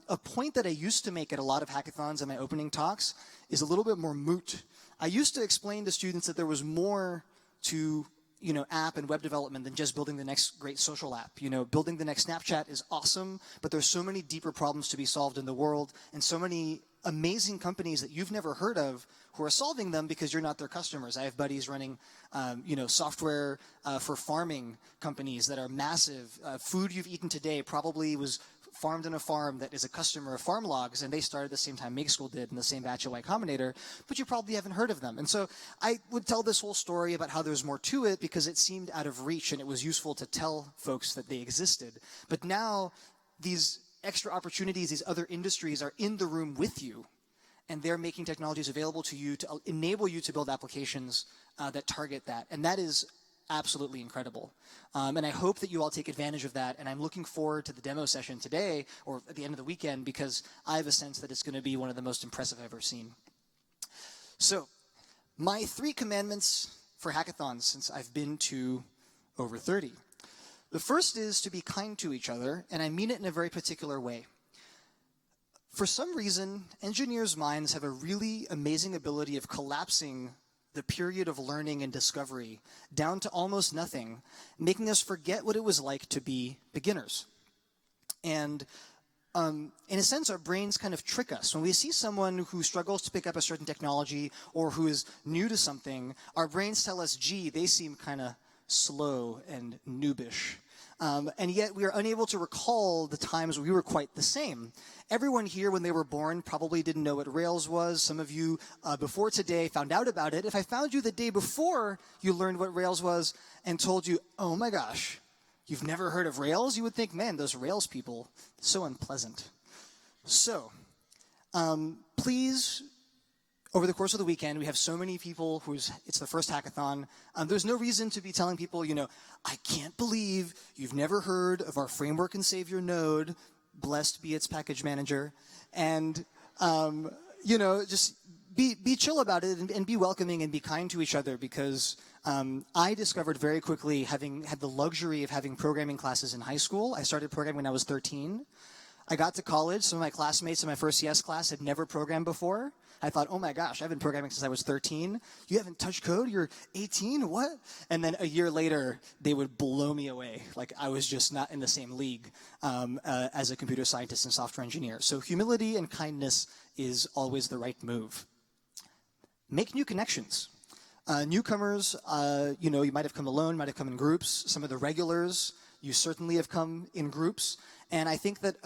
Speaker 19: a point that I used to make at a lot of hackathons and my opening talks is a little bit more moot. I used to explain to students that there was more to app and web development than just building the next great social app. Building the next Snapchat is awesome, but there's so many deeper problems to be solved in the world and so many amazing companies that you've never heard of who are solving them because you're not their customers. I have buddies running, software for farming companies that are massive. Food you've eaten today probably was farmed in a farm that is a customer of Farm Logs, and they started the same time Make School did in the same batch of Y Combinator, but you probably haven't heard of them. And so I would tell this whole story about how there's more to it because it seemed out of reach and it was useful to tell folks that they existed. But now these extra opportunities, these other industries are in the room with you, and they're making technologies available to you to enable you to build applications that target that. And that is absolutely incredible. And I hope that you all take advantage of that. And I'm looking forward to the demo session today or at the end of the weekend because I have a sense that it's going to be one of the most impressive I've ever seen. So, my 3 commandments for hackathons, since I've been to over 30. The first is to be kind to each other, and I mean it in a very particular way. For some reason, engineers' minds have a really amazing ability of collapsing the period of learning and discovery down to almost nothing, making us forget what it was like to be beginners. And in a sense, our brains kind of trick us. When we see someone who struggles to pick up a certain technology or who is new to something, our brains tell us, gee, they seem kind of slow and noobish. And yet we are unable to recall the times we were quite the same. Everyone here, when they were born, probably didn't know what Rails was. Some of you, before today, found out about it. If I found you the day before you learned what Rails was and told you, oh my gosh, you've never heard of Rails? You would think, man, those Rails people, so unpleasant. So, please, over the course of the weekend, we have so many people it's the first hackathon. There's no reason to be telling people, I can't believe you've never heard of our framework and savior node, blessed be its package manager. And, just be chill about it and be welcoming and be kind to each other, because I discovered very quickly, having had the luxury of having programming classes in high school. I started programming when I was 13. I got to college. Some of my classmates in my first CS class had never programmed before. I thought, oh my gosh, I've been programming since I was 13. You haven't touched code? You're 18? What? And then a year later, they would blow me away. Like I was just not in the same league as a computer scientist and software engineer. So humility and kindness is always the right move. Make new connections. Newcomers, you might have come alone, might have come in groups. Some of the regulars, you certainly have come in groups. And I think that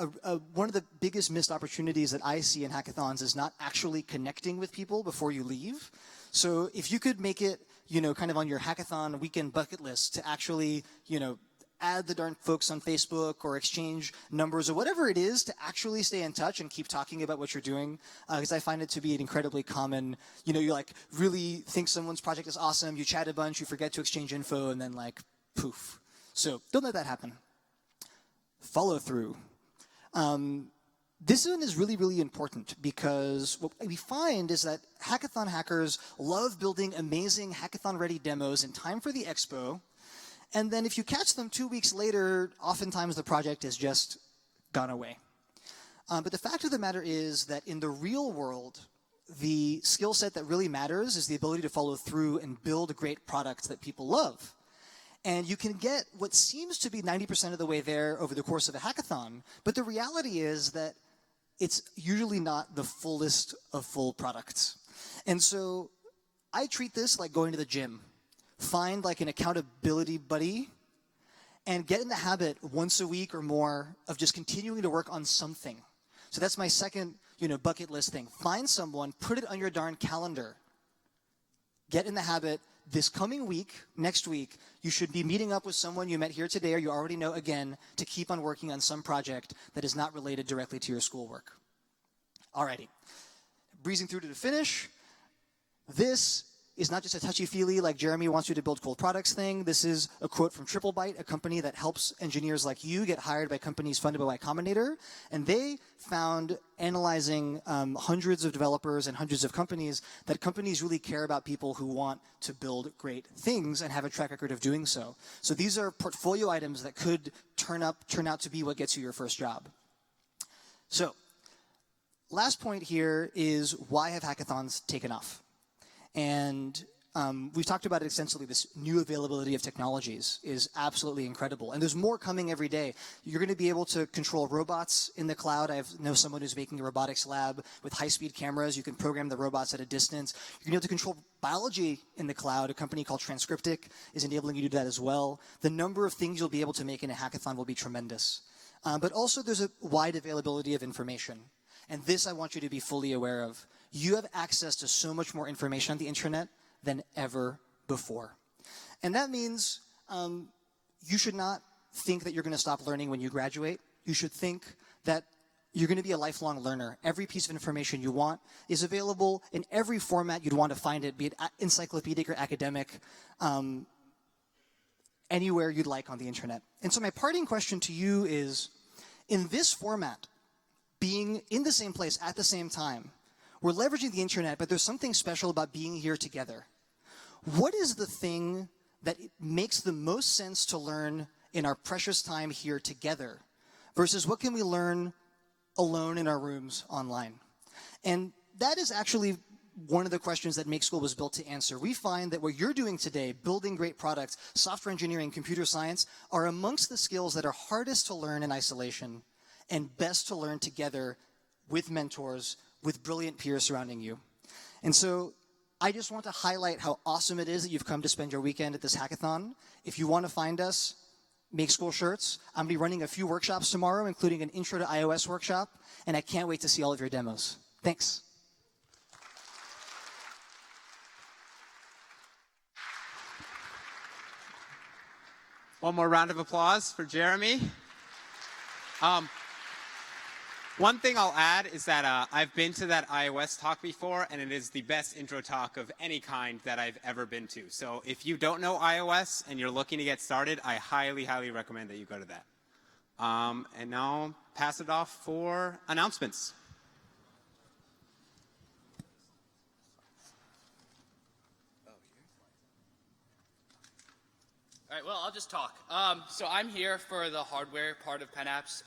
Speaker 19: one of the biggest missed opportunities that I see in hackathons is not actually connecting with people before you leave. So if you could make it, kind of on your hackathon weekend bucket list to actually, add the darn folks on Facebook or exchange numbers or whatever it is to actually stay in touch and keep talking about what you're doing. Because I find it to be an incredibly common, you like really think someone's project is awesome, you chat a bunch, you forget to exchange info, and then like poof. So don't let that happen. Follow through. This one is really, really important because what we find is that hackathon hackers love building amazing hackathon-ready demos in time for the expo. And then if you catch them 2 weeks later, oftentimes the project has just gone away. But the fact of the matter is that in the real world, the skill set that really matters is the ability to follow through and build great products that people love. And you can get what seems to be 90% of the way there over the course of a hackathon, but the reality is that it's usually not the fullest of full products. And so I treat this like going to the gym. Find like an accountability buddy and get in the habit once a week or more of just continuing to work on something. So that's my second, bucket list thing. Find someone, put it on your darn calendar. Get in the habit. This coming week, next week, you should be meeting up with someone you met here today or you already know again to keep on working on some project that is not related directly to your schoolwork. Alrighty. Breezing through to the finish. This is not just a touchy-feely, like Jeremy wants you to build cool products thing. This is a quote from TripleByte, a company that helps engineers like you get hired by companies funded by Y Combinator. And they found, analyzing hundreds of developers and hundreds of companies, that companies really care about people who want to build great things and have a track record of doing so. So these are portfolio items that could turn out to be what gets you your first job. So, last point here is, why have hackathons taken off? And we've talked about it extensively. This new availability of technologies is absolutely incredible. And there's more coming every day. You're going to be able to control robots in the cloud. I know someone who's making a robotics lab with high-speed cameras. You can program the robots at a distance. You're going to be able to control biology in the cloud. A company called Transcriptic is enabling you to do that as well. The number of things you'll be able to make in a hackathon will be tremendous. But also there's a wide availability of information. And this I want you to be fully aware of. You have access to so much more information on the internet than ever before. And that means you should not think that you're going to stop learning when you graduate. You should think that you're going to be a lifelong learner. Every piece of information you want is available in every format you'd want to find it, be it encyclopedic or academic, anywhere you'd like on the internet. And so my parting question to you is, in this format, being in the same place at the same time, We're leveraging the internet, but there's something special about being here together. What is the thing that makes the most sense to learn in our precious time here together versus what can we learn alone in our rooms online? And that is actually one of the questions that Make School was built to answer. We find that what you're doing today, building great products, software engineering, computer science, are amongst the skills that are hardest to learn in isolation and best to learn together with mentors, with brilliant peers surrounding you. And so I just want to highlight how awesome it is that you've come to spend your weekend at this hackathon. If you want to find us, Make School shirts. I'm going to be running a few workshops tomorrow, including an Intro to iOS workshop, and I can't wait to see all of your demos. Thanks.
Speaker 3: One more round of applause for Jeremy. One thing I'll add is that I've been to that iOS talk before, and it is the best intro talk of any kind that I've ever been to. So if you don't know iOS and you're looking to get started, I highly, highly recommend that you go to that. And now I'll pass it off for announcements.
Speaker 20: All right, well, I'll just talk. So I'm here for the hardware part of PennApps.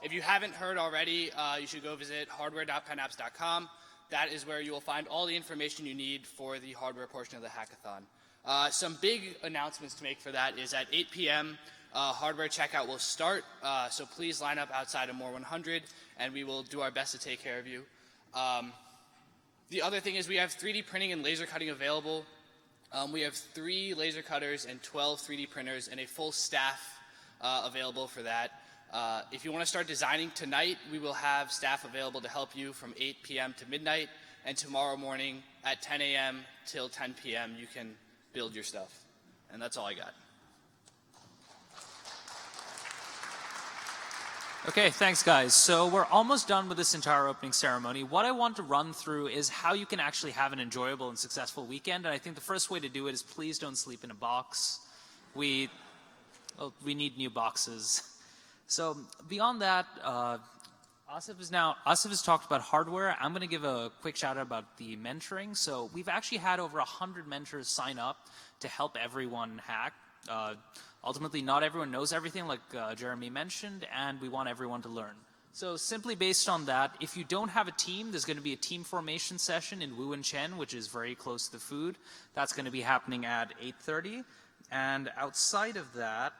Speaker 20: If you haven't heard already, you should go visit hardware.pennapps.com. That is where you will find all the information you need for the hardware portion of the hackathon. Some big announcements to make for that is at 8 p.m., hardware checkout will start, so please line up outside of More 100, and we will do our best to take care of you. The other thing is we have 3D printing and laser cutting available. We have 3 laser cutters and 12 3D printers and a full staff available for that. If you want to start designing tonight, we will have staff available to help you from 8 p.m. to midnight, and tomorrow morning at 10 a.m. till 10 p.m. you can build your stuff. And that's all I got.
Speaker 2: Okay, thanks guys. So we're almost done with this entire opening ceremony. What I want to run through is how you can actually have an enjoyable and successful weekend. And I think the first way to do it is please don't sleep in a box. We need new boxes. So beyond that, Asif has talked about hardware. I'm going to give a quick shout out about the mentoring. So we've actually had over 100 mentors sign up to help everyone hack. Ultimately, not everyone knows everything, like Jeremy mentioned, and we want everyone to learn. So simply based on that, if you don't have a team, there's going to be a team formation session in Wu and Chen, which is very close to the food. That's going to be happening at 8:30. And outside of that,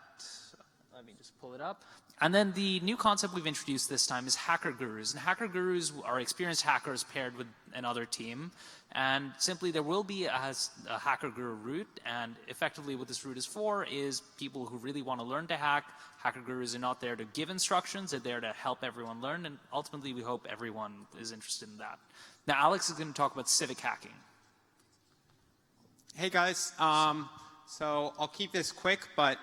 Speaker 2: let me just pull it up. And then the new concept we've introduced this time is Hacker Gurus. And Hacker Gurus are experienced hackers paired with another team. And simply there will be a Hacker Guru route. And effectively what this route is for is people who really want to learn to hack. Hacker Gurus are not there to give instructions. They're there to help everyone learn. And ultimately we hope everyone is interested in that. Now Alex is going to talk about civic hacking.
Speaker 3: Hey guys. So I'll keep this quick, but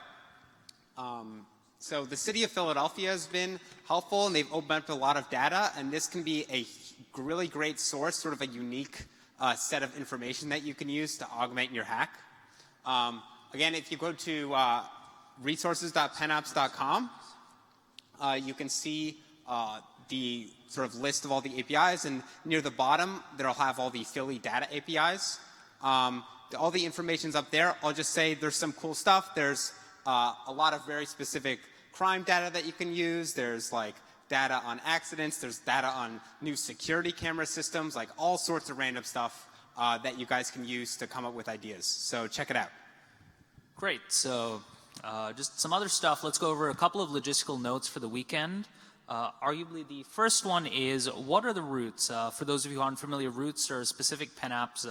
Speaker 3: so the city of Philadelphia has been helpful, and they've opened up a lot of data, and this can be a really great source, sort of a unique set of information that you can use to augment your hack. Again, if you go to resources.pennapps.com, you can see the sort of list of all the APIs, and near the bottom, there'll have all the Philly data APIs. All the information's up there. I'll just say there's some cool stuff. There's a lot of very specific crime data that you can use. There's like data on accidents. There's data on new security camera systems, like all sorts of random stuff that you guys can use to come up with ideas. So check it out.
Speaker 2: Great. So just some other stuff. Let's go over a couple of logistical notes for the weekend. Arguably the first one is, what are the routes? For those of you who aren't familiar, routes are specific PennApps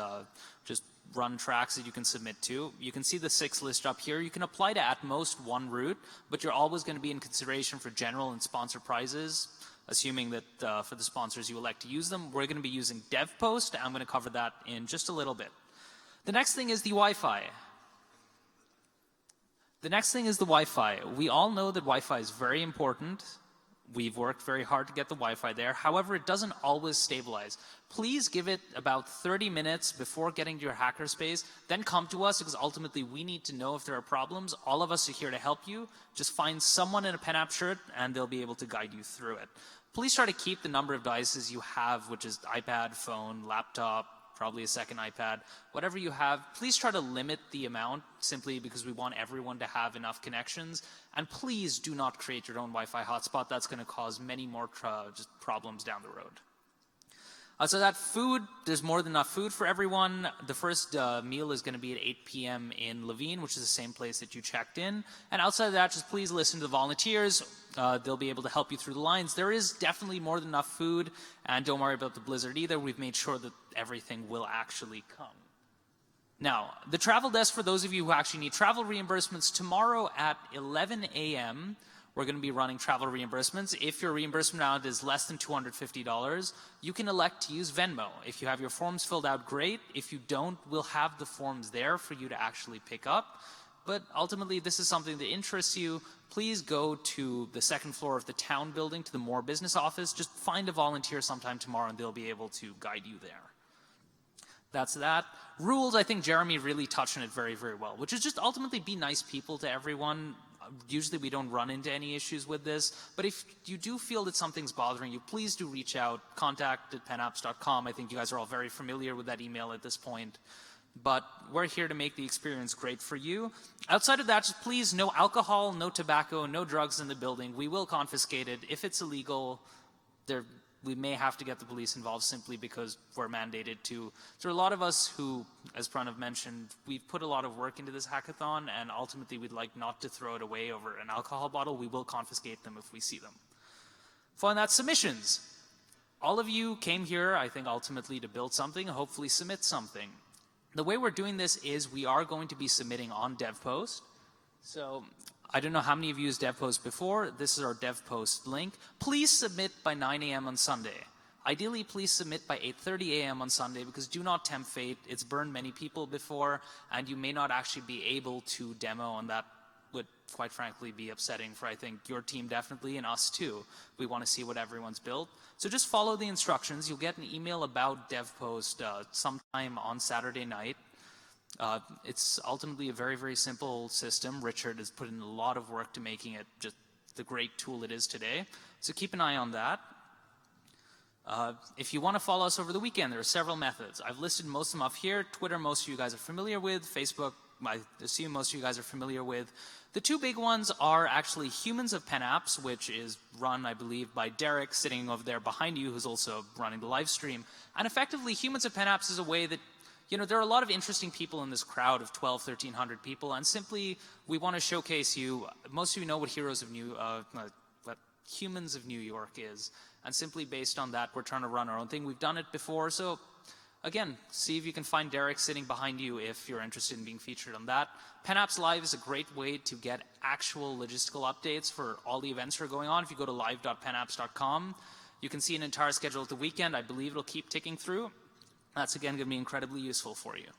Speaker 2: just run tracks that you can submit to. You can see the 6 list up here. You can apply to at most 1 route, but you're always going to be in consideration for general and sponsor prizes, assuming that for the sponsors you elect to use them. We're going to be using DevPost. I'm going to cover that in just a little bit. The next thing is the Wi-Fi. We all know that Wi-Fi is very important. We've worked very hard to get the Wi-Fi there. However, it doesn't always stabilize. Please give it about 30 minutes before getting to your hackerspace. Then come to us, because ultimately we need to know if there are problems. All of us are here to help you. Just find someone in a PennApps shirt and they'll be able to guide you through it. please try to keep the number of devices you have, which is iPad, phone, laptop, probably a second iPad, whatever you have, please try to limit the amount simply because we want everyone to have enough connections. And please do not create your own Wi-Fi hotspot. That's going to cause many more just problems down the road. So that food, there's more than enough food for everyone. The first meal is going to be at 8 p.m. in Levine, which is the same place that you checked in. And outside of that, just please listen to the volunteers. They'll be able to help you through the lines. There is definitely more than enough food, and don't worry about the blizzard either. We've made sure that everything will actually come. Now, the travel desk, for those of you who actually need travel reimbursements, tomorrow at 11 a.m., we're going to be running travel reimbursements. If your reimbursement amount is less than $250, you can elect to use Venmo. If you have your forms filled out, great. If you don't, we'll have the forms there for you to actually pick up. But ultimately, this is something that interests you. Please go to the second floor of the town building, to the More Business office. Just find a volunteer sometime tomorrow, and they'll be able to guide you there. That's that. Rules, I think Jeremy really touched on it very, very well, which is just ultimately be nice people to everyone. Usually we don't run into any issues with this, but if you do feel that something's bothering you, please do reach out, contact@pennapps.com. I think you guys are all very familiar with that email at this point. But we're here to make the experience great for you. Outside of that, just please, no alcohol, no tobacco, no drugs in the building. We will confiscate it. If it's illegal, we may have to get the police involved simply because we're mandated to. There are a lot of us who, as Pranav mentioned, we've put a lot of work into this hackathon, and ultimately we'd like not to throw it away over an alcohol bottle. We will confiscate them if we see them. Following that, submissions. All of you came here, I think, ultimately to build something, hopefully submit something. The way we're doing this is we are going to be submitting on DevPost. So I don't know how many of you used DevPost before. This is our DevPost link. Please submit by 9 a.m. on Sunday. Ideally, please submit by 8:30 a.m. on Sunday, because do not tempt fate. It's burned many people before, and you may not actually be able to demo, and that would, quite frankly, be upsetting for, I think, your team definitely, and us too. We want to see what everyone's built. So just follow the instructions. You'll get an email about DevPost sometime on Saturday night. It's ultimately a very, very simple system. Richard has put in a lot of work to making it just the great tool it is today. So keep an eye on that. If you want to follow us over the weekend, there are several methods. I've listed most of them up here. Twitter, most of you guys are familiar with. Facebook, I assume most of you guys are familiar with. The two big ones are actually Humans of PennApps, which is run, I believe, by Derek, sitting over there behind you, who's also running the live stream. And effectively, Humans of PennApps is a way that, you know, there are a lot of interesting people in this crowd of 1,300 people, and simply we want to showcase you. Most of you know what what Humans of New York is, and simply based on that, we're trying to run our own thing. We've done it before, so again, see if you can find Derek sitting behind you if you're interested in being featured on that. PennApps Live is a great way to get actual logistical updates for all the events that are going on. If you go to live.pennapps.com, you can see an entire schedule of the weekend. I believe it'll keep ticking through. That's, again, going to be incredibly useful for you.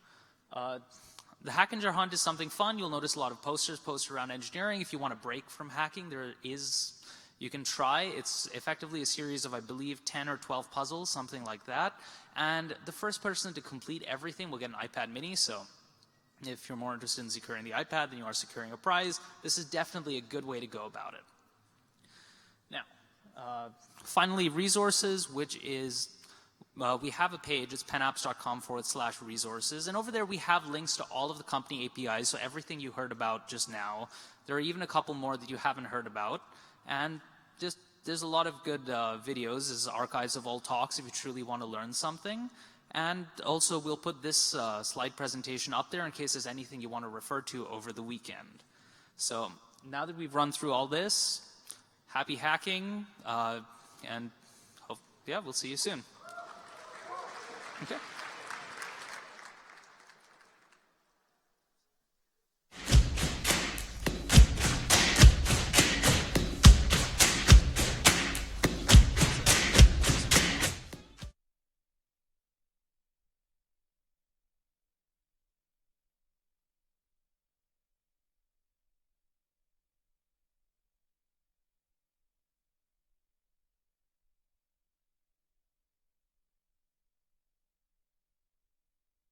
Speaker 2: The Hackinger Hunt is something fun. You'll notice a lot of posters posted around engineering. If you want to break from hacking, you can try. It's effectively a series of, I believe, 10 or 12 puzzles, something like that. And the first person to complete everything will get an iPad mini. So if you're more interested in securing the iPad than you are securing a prize, this is definitely a good way to go about it. Now, finally, resources, which is, we have a page. It's pennapps.com/resources. And over there, we have links to all of the company APIs, so everything you heard about just now. There are even a couple more that you haven't heard about. And just there's a lot of good videos. There's archives of old talks if you truly want to learn something. And also, we'll put this slide presentation up there in case there's anything you want to refer to over the weekend. So now that we've run through all this, happy hacking, and yeah, we'll see you soon. Okay.